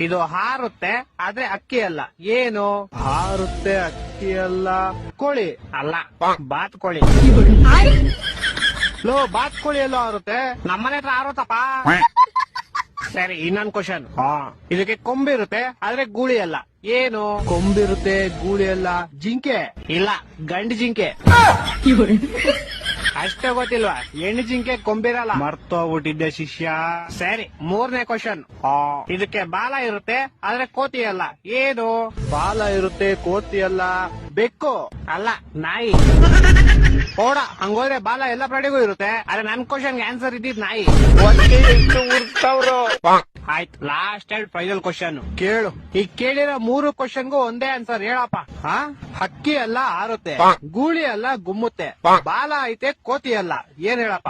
ಇದು ಹಾರುತ್ತೆ ಆದ್ರೆ ಅಕ್ಕಿ ಅಲ್ಲ. ಏನು? ಹಾರುತ್ತೆ ಅಕ್ಕಿ ಅಲ್ಲ. ಕೋಳಿ ಅಲ್ಲ, ಬಾತ್ಕೋಳಿ. ಲೋ, ಬಾತ್ಕೋಳಿ ಎಲ್ಲೋ ಹಾರುತ್ತೆ? ನಮ್ಮನೆ ಹತ್ರ ಹಾರುತ್ತಪ್ಪ. ಸರಿ, ಇನ್ನೊಂದ್ ಕ್ವಶನ್. ಇದಕ್ಕೆ ಕೊಂಬಿರುತ್ತೆ ಆದ್ರೆ ಗೂಳಿ ಅಲ್ಲ. ಏನು? ಕೊಂಬಿರುತ್ತೆ ಗೂಳಿ ಅಲ್ಲ. ಜಿಂಕೆ ಇಲ್ಲ, ಗಂಡು ಜಿಂಕೆ. ಅಷ್ಟೇ ಗೊತ್ತಿಲ್ವಾ? ಹೆಣ್ಣು ಜಿಂಕೆ ಕೊಂಬಿರಲ್ಲ. ಮರ್ತೋಗ್ಬಿಟ್ಟಿದ್ದೆ ಶಿಷ್ಯ. ಸರಿ, ಮೂರನೇ ಕ್ವಶನ್. ಇದಕ್ಕೆ ಬಾಲ ಇರುತ್ತೆ ಆದ್ರೆ ಕೋತಿ ಅಲ್ಲ. ಏನು? ಬಾಲ ಇರುತ್ತೆ ಕೋತಿ ಅಲ್ಲ. ಬೆಕ್ಕು ಅಲ್ಲ, ನಾಯಿ. ಓಡ, ಹಂಗೋದ್ರೆ ಬಾಲ ಎಲ್ಲ ಪ್ರಾಣಿಗೂ ಇರುತ್ತೆ. ಆದ್ರೆ ನನ್ ಕ್ವಶನ್ಗೆ ಆನ್ಸರ್ ಇದ್ದಿದ್ ನಾಯಿ. ಆಯ್ತು, ಲಾಸ್ಟ್ ಅಂಡ್ ಫೈನಲ್ ಕ್ವಶನ್ ಕೇಳು. ಈಗ ಕೇಳಿರೋ 3 ಕ್ವಶನ್ಗೂ ಒಂದೇ ಆನ್ಸರ್ ಹೇಳಪ್ಪ. ಹಕ್ಕಿ ಅಲ್ಲ ಹಾರುತ್ತೆ, ಗೂಳಿ ಅಲ್ಲ ಗುಮ್ಮುತ್ತೆ, ಬಾಲ ಐತೆ ಕೋತಿ ಅಲ್ಲ. ಏನ್ ಹೇಳಪ್ಪ?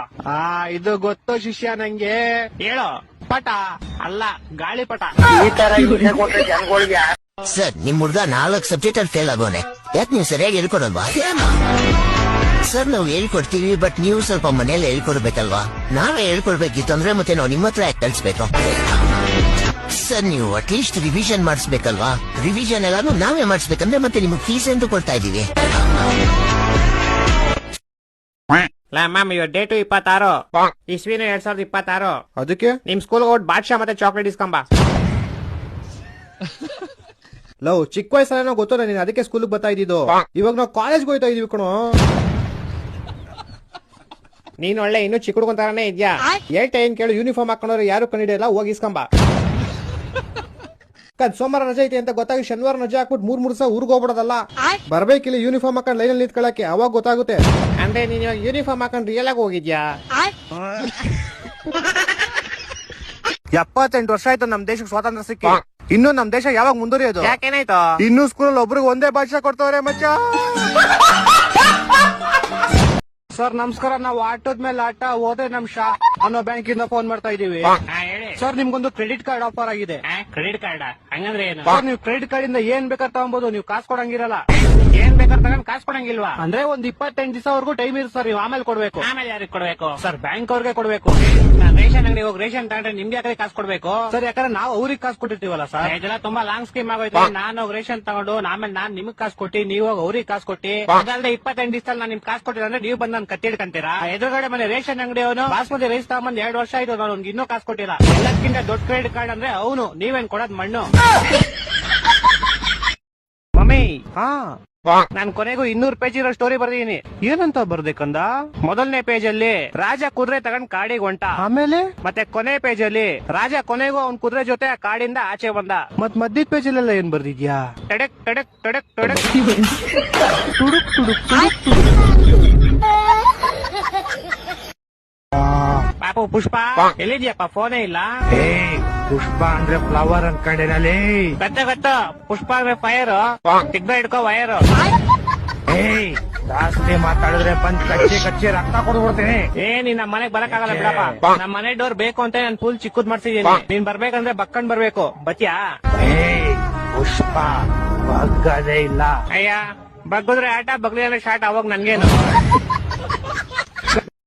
ಇದು ಗೊತ್ತು ಶಿಷ್ಯ ನಂಗೆ. ಹೇಳೋ. ಪಟ ಅಲ್ಲ, ಗಾಳಿಪಟ. ಈ ತರ ಕೊಟ್ರೆ ಜನಗಳಿಗೆ. ಸರ್, ನಿಮ್ ಹುಡ್ಗ 4 ಸಬ್ಜೆಕ್ಟ್ ಅಲ್ಲಿ ಫೇಲ್ ಆಗೋನೆ. ಯಾಕೆ ನೀವು ಸರಿಯಾಗಿ ಹೇಳ್ಕೊಡಲ್ವಾ? ಸರ್, ನಾವು ಹೇಳ್ಕೊಡ್ತೀವಿ, ಬಟ್ ನೀವು ಸ್ವಲ್ಪ ಮನೇಲಿ ಹೇಳ್ಕೊಡ್ಬೇಕಲ್ವಾ? ನಾವೇ ಹೇಳ್ಕೊಡ್ಬೇಕಿತ್ತು ಅಂದ್ರೆ ಮತ್ತೆ ನಾವು ನಿಮ್ಮ ಹತ್ರ ಯಾಕೆ ಕಳ್ಸ್ಬೇಕು? ಸರ್, ನೀವು ಅಟ್ಲೀಸ್ಟ್ ರಿವಿಷನ್ ಮಾಡಿಸ್ಬೇಕಲ್ವಾ? ರಿವಿಷನ್ ಎಲ್ಲಾನು ನಾವೇ ಮಾಡಿಸ್ಬೇಕಂದ್ರೆ ಮತ್ತೆ ನಿಮ್ಗೆ ಫೀಸ್ ಎಂದು ಕೊಡ್ತಾ ಇದೀವಿ. ಮ್ಯಾಮ್, ಇವ ಡೇಟು 26 ಇಸ್ವಿನ 2026. ಅದಕ್ಕೆ ನಿಮ್ ಸ್ಕೂಲ್ ಹೋಗಿ ಬಾದ್ಶಾ ಮತ್ತೆ ಚಾಕ್ಲೇಟ್ ಇಸ್ಕೊಂಬ. ಲವ್, ಚಿಕ್ಕ ವಯಸ್ಸಲ್ಲ ಗೊತ್ತಲ್ಲ ನೀನ್, ಅದಕ್ಕೆ ಸ್ಕೂಲ್ ಬರ್ತಾ ಇದ್ದಿದ್ದು. ಇವಾಗ ನಾವು ಕಾಲೇಜ್ಗೆ ಹೋಯ್ತಾ ಇದೀವಿ ಕಣೋ. ನೀನ್ ಒಳ್ಳೆ ಇನ್ನು ಚಿಕ್ಕ ಹುಡುಗಂತಾರನೇ ಇದ್ಯಾ. ಏನ್ ಕೇಳು, ಯೂನಿಫಾರ್ಮ್ ಹಾಕೊಂಡ್ರೆ ಯಾರು ಕಂಡಿಡಿಯಲ್ಲ, ಹೋಗಿ ಇಸ್ಕೊಂಬ. ಸೋಮವಾರ ರಜೆ ಐತೆ ಅಂತ ಗೊತ್ತಾಗಿ ಶನಿವಾರ ರಜೆ ಹಾಕ್ಬಿಟ್ಟು 3 ದಿವಸ ಊರ್ಗ್ ಹೋಗ್ಬಿಡೋದಲ್ಲ. ಬರ್ಬೇಕಿಲ್ಲ ಯೂನಿಫಾರ್ಮ್ ಹಾಕೊಂಡು ಲೈನಲ್ಲಿ ನಿಂತ್ಕೊಳ್ಳಕ್ಕೆ, ಅವಾಗ ಗೊತ್ತಾಗುತ್ತೆ. ಅಂದ್ರೆ ನೀನ್ ಇವಾಗ ಯೂನಿಫಾರ್ಮ್ ಹಾಕೊಂಡು ರಿಯಲ್ ಆಗಿ ಹೋಗಿದ್ಯಾ? 78 ವರ್ಷ ಆಯ್ತು ನಮ್ ದೇಶಕ್ಕೆ ಸ್ವಾತಂತ್ರ್ಯ ಸಿಕ್ಕಿ. ಇನ್ನು ನಮ್ ದೇಶ ಯಾವಾಗ ಮುಂದುವರಿಯೋದು? ಯಾಕೇನಾಯ್ತು? ಇನ್ನು ಸ್ಕೂಲಲ್ಲಿ ಒಬ್ರಿಗೆ ಒಂದೇ ಭಾಷೆ ಕೊಡ್ತವ್ರೆ ಮಚ್ಚ. ಸರ್ ನಮಸ್ಕಾರ, ನಾವು ಆಟೋದ ಮೇಲೆ ಆಟ ಹೋದ್ರೆ ನಮ್ ಶಾ ಅನ್ನೋ ಬ್ಯಾಂಕ್ ಇಂದ ಫೋನ್ ಮಾಡ್ತಾ ಇದೀವಿ. ಸರ್, ನಿಮ್ಗೊಂದು ಕ್ರೆಡಿಟ್ ಕಾರ್ಡ್ ಆಫರ್ ಆಗಿದೆ. ಕ್ರೆಡಿಟ್ ಕಾರ್ಡ್ ಹಂಗಂದ್ರೆ ಏನು? ಸರ್, ನೀವು ಕ್ರೆಡಿಟ್ ಕಾರ್ಡ್ ಇಂದ ಏನ್ ಬೇಕಾದ್ರೆ ತಗೊಬಹುದು, ನೀವು ಕಾಸು ಕೊಡಂಗಿರಲ್ಲ. ಏನ್ ಬೇಕಾದ್ರೆ ತಗೊಂಡ್ ಕಾಸು ಕೊಡಂಗಿಲ್ವಾ? ಅಂದ್ರೆ ಒಂದ್ 28 ದಿವಸವರೆಗೂ ಟೈಮ್ ಇರುತ್ತೆ ಸರ್. ನೀವು ಆಮೇಲೆ ಕೊಡ್ಬೇಕು. ಆಮೇಲೆ ಯಾರಿಗೆ ಕೊಡ್ಬೇಕು? ಸರ್, ಬ್ಯಾಂಕ್ ಅವ್ರಿಗೆ ಕೊಡ್ಬೇಕು. ರೇಷನ್ ಅಂಗಡಿ ಹೋಗಿ ರೇಷನ್ ತಗೊಂಡ್ರೆ ನಿಮ್ಗೆ ಯಾಕಂದ್ರೆ ಕಾಸು ಕೊಡ್ಬೇಕು? ಸರ್, ಯಾಕಂದ್ರೆ ನಾವು ಅವ್ರಿಗೆ ಕಾಸು ಕೊಟ್ಟಿರ್ತೀವಲ್ಲ ಸರ್. ಇದೆಲ್ಲ ತುಂಬಾ ಲಾಂಗ್ ಸ್ಕೀಮ್ ಆಗೋಯ್ತು. ನಾನು ಹೋಗಿ ರೇಷನ್ ತಗೊಂಡು ಆಮೇಲೆ ನಾನ್ ನಿಮ್ಗೆ ಕಾಸು ಕೊಟ್ಟಿ, ನೀವು ಹೋಗಿ ಅವ್ರಿಗೆ ಕಾಸು ಕೊಟ್ಟಿ, ಅದಲ್ಲದೆ 28 ದಿವಸದಲ್ಲಿ ನಾನು ನಿಮ್ಗೆ ಕಾಸು ಕೊಟ್ಟಿಲ್ಲ ಅಂದ್ರೆ ನೀವು ಬಂದ್ ನನ್ ಕತ್ತಿಡ್ಕಂತೀರಾ? ಎದುರುಗಡೆ ಮನೆ ರೇಷನ್ ಅಂಗಡಿ ಅವನು ಬಾಸ್ಮತಿ ರೈಸ್ ತಗೊಂಡ್ 2 ವರ್ಷ ಆಯ್ತು, ನಾನು ಇನ್ನೂ ಕಾಸು ಕೊಟ್ಟಿಲ್ಲ. ಎಲ್ಲಕ್ಕಿಂತ ದೊಡ್ಡ ಕ್ರೆಡಿಟ್ ಕಾರ್ಡ್ ಅಂದ್ರೆ ಅವನು. ನೀವೇನ್ ಕೊಡೋದ್ ಮಣ್ಣು. ಮಮ್ಮಿ, ನಾನ್ ಕೊನೆಗೂ 200 ಪೇಜ್ ಇರೋ ಸ್ಟೋರಿ ಬರ್ದಿದ್ದೀನಿ. ಏನಂತ ಬರ್ಬೇಕಂದ? ಮೊದಲನೇ ಪೇಜ್ ಅಲ್ಲಿ ರಾಜ ಕುದುರೆ ತಗೊಂಡ್ ಕಾಡಿಗೆ ಹೊಂಟ. ಆಮೇಲೆ ಮತ್ತೆ ಕೊನೆ ಪೇಜ್ ಅಲ್ಲಿ ರಾಜ ಕೊನೆಗೂ ಅವ್ನ್ ಕುದುರೆ ಜೊತೆ ಕಾಡಿಂದ ಆಚೆ ಬಂದ. ಮತ್ ಮಧ್ಯದ ಪೇಜ್ ಅಲ್ಲೆಲ್ಲ ಏನ್ ಬರ್ದಿದ್ಯಾ? ಟಡಕ್ ಟಡಕ್ ಟಡಕ್ ಟಡಕ್ ಟುಡುಕ್ ಟುಡುಕ್ ಟುಡುಕ್ ಟುಡುಕ್. ಪಾಪು, ಪುಷ್ಪ ಎಲ್ಲಿದ್ಯಪ್ಪ? ಫೋನೇ ಇಲ್ಲ. ಪುಷ್ಪ ಅಂದ್ರೆ ಫ್ಲವರ್ ಅನ್ಕೊಂಡಿರಲ್ಲಿ. ಗೊತ್ತ, ಪುಷ್ಪ ಅಂದ್ರೆ ಫೈರ್. ತಿಗ್ದ ಹಿಡ್ಕೋ ವೈರ್. ಜಾಸ್ತಿ ಮಾತಾಡಿದ್ರೆ ಬಂದ್ ಕಚ್ಚಿ ರಕ್ತ ಕೊಡ್ಬಿಡ್ತೀನಿ. ನಿನ್ ನಮ್ಮ ಮನೆಗ್ ಬರಕ್ಕಾಗಲ್ಲ ಬಿಡಪ್ಪ. ನಮ್ಮ ಮನೆ ಡೋರ್ ಬೇಕು ಅಂತ ನಾನು ಫುಲ್ ಚಿಕ್ಕದ್ ಮಾಡ್ಸಿದೀನಿ. ನೀನ್ ಬರ್ಬೇಕಂದ್ರೆ ಬಕ್ಕಂಡ್ ಬರ್ಬೇಕು. ಬತ್ಯಾ? ಪುಷ್ಪ ಬಗ್ಗದೇ ಇಲ್ಲ. ಅಯ್ಯ, ಬಗ್ಗದ್ರೆ ಆಟ, ಬಗ್ಲಿ ಅಂದ್ರೆ ಶಾಟ್. ಅವಾಗ ನನ್ಗೇನು?